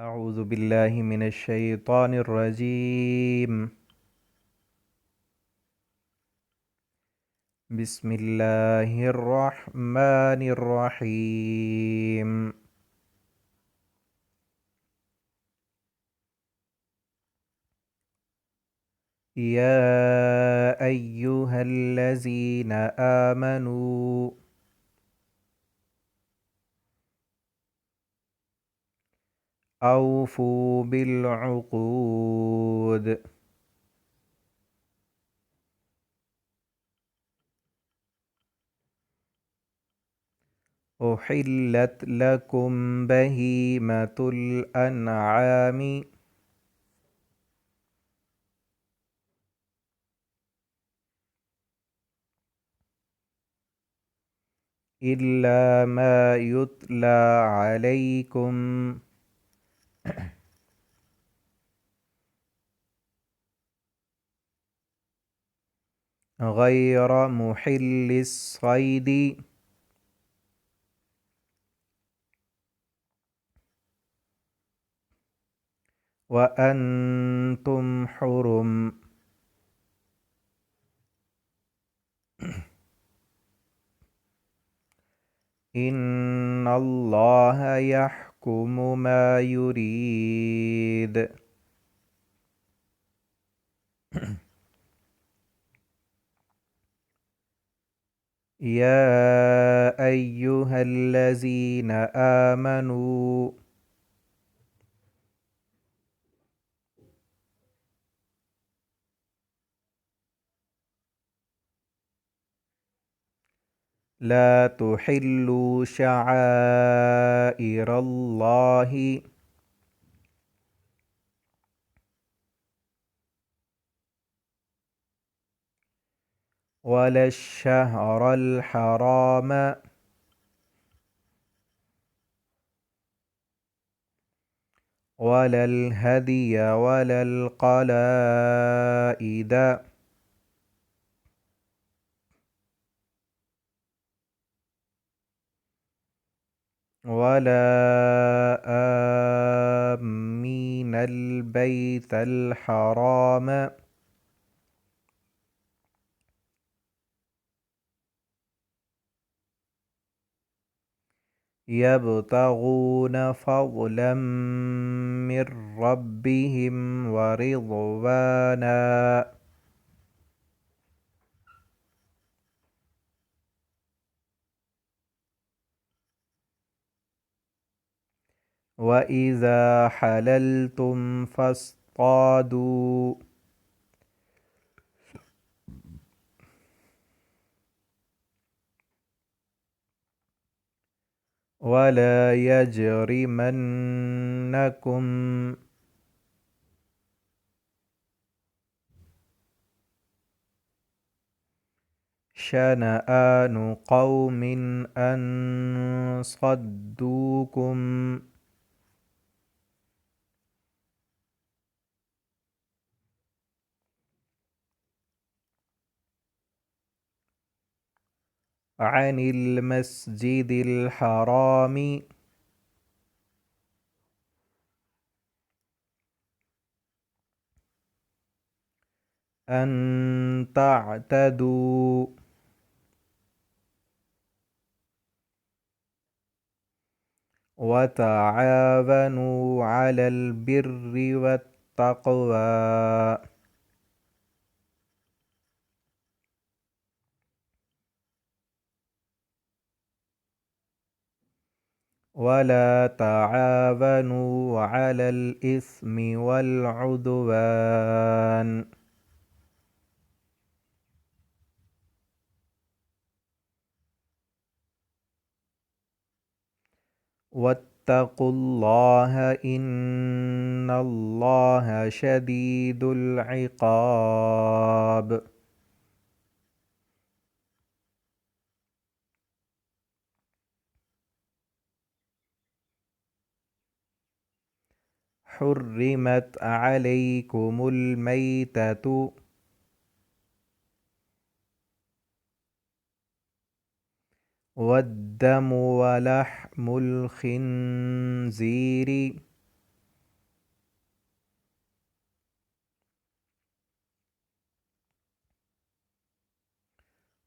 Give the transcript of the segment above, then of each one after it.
أعوذ بالله من الشيطان الرجيم. بسم الله الرحمن الرحيم. يا أيها الذين آمنوا أوفوا بالعقود. أحلت لكم بهيمة الأنعام إلا ما يتلى عليكم غير محل الصيد وأنتم حرم. إن الله يحكم ما يريد. يا أيها الذين آمنوا لا تحلوا شعائر الله ولا الشهر الحرام ولا الهدي ولا القلائد ولا آمين البيت الحرام يبتغون فضلا من ربهم ورضوانا وإذا حللتم فاصطادوا ولا يجرمنكم شنآن قوم أن صدوكم عن المسجد الحرام أن تعتدوا وتعاونوا على البر والتقوى ولا تعاونوا على الإثم والعدوان واتقوا الله إن الله شديد العقاب. حرمت عليكم الميتة والدم ولحم الخنزير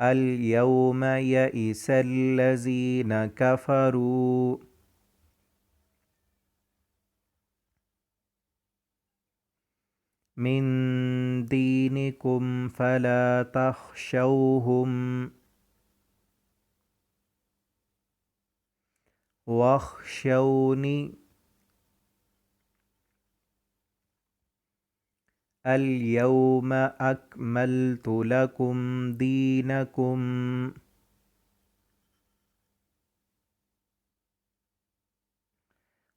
اليوم يئس الذين كفروا من دينكم فلا تخشوهم واخشوني اليوم أكملت لكم دينكم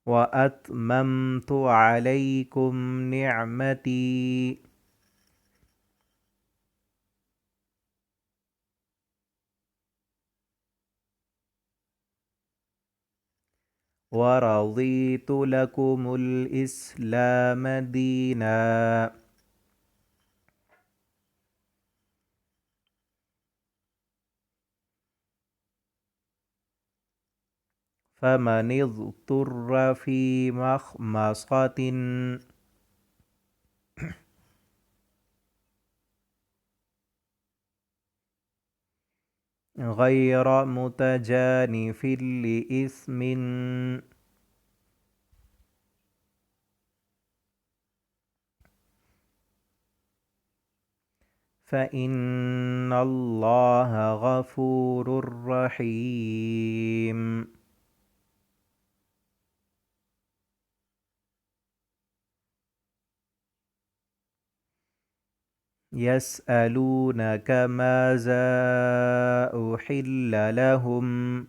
وأتممت عليكم نعمتي ورضيت لكم الإسلام دينا فمن اضطر في مخمصة غير متجانف لإثم فإن الله غفور رحيم يسألونك ماذا أحل لهم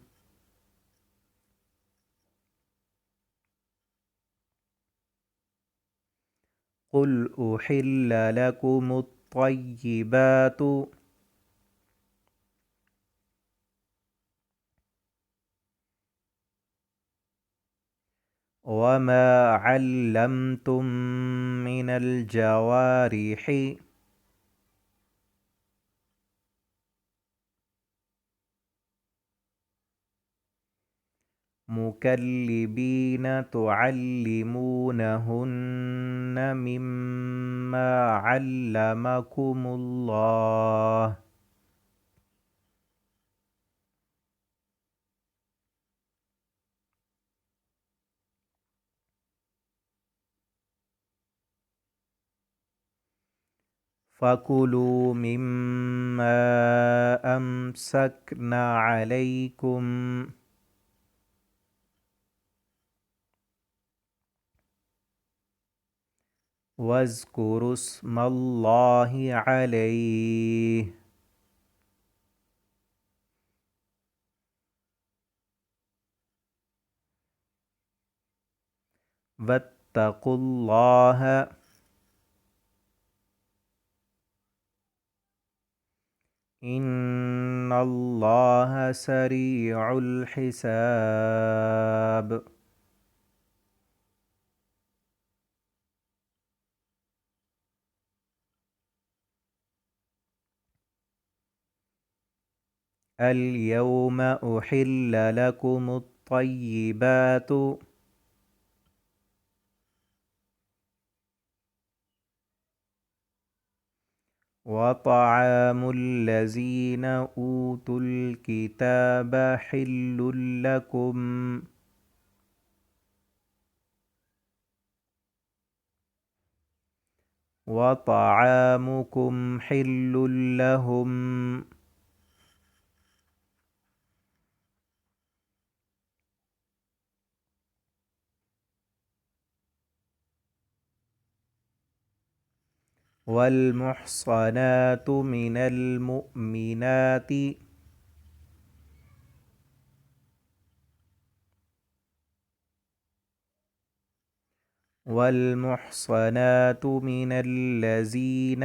قل أحل لكم الطيبات وما علمتم من الجوارح مكلبين تعلمونهن مما علمكم الله فكلوا مما أمسكن عليكم واذكروا اسم الله عليه واتقوا الله إن الله سريع الحساب اليوم أحل لكم الطيبات وطعام الذين أوتوا الكتاب حل لكم وطعامكم حل لهم والمحصنات من المؤمنات والمحصنات من الذين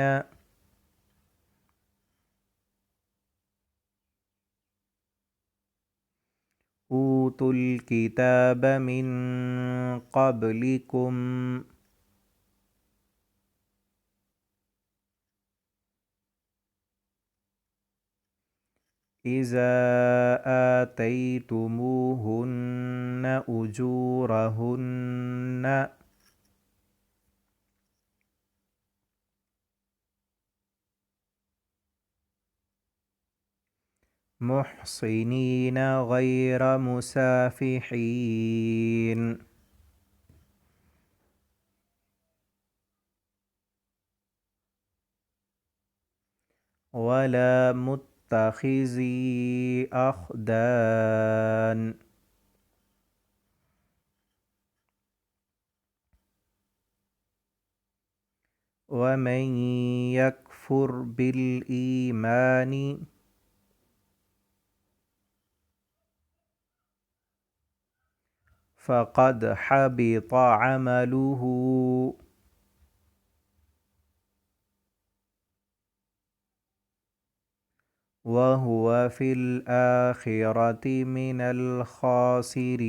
أوتوا الكتاب من قبلكم إذا آتيتموهن أجورهن محصنين غير مسافحين ولا متخذي أخدان ومن يكفر بالإيمان فقد حبط عمله وهو في الآخرة من الخاسرين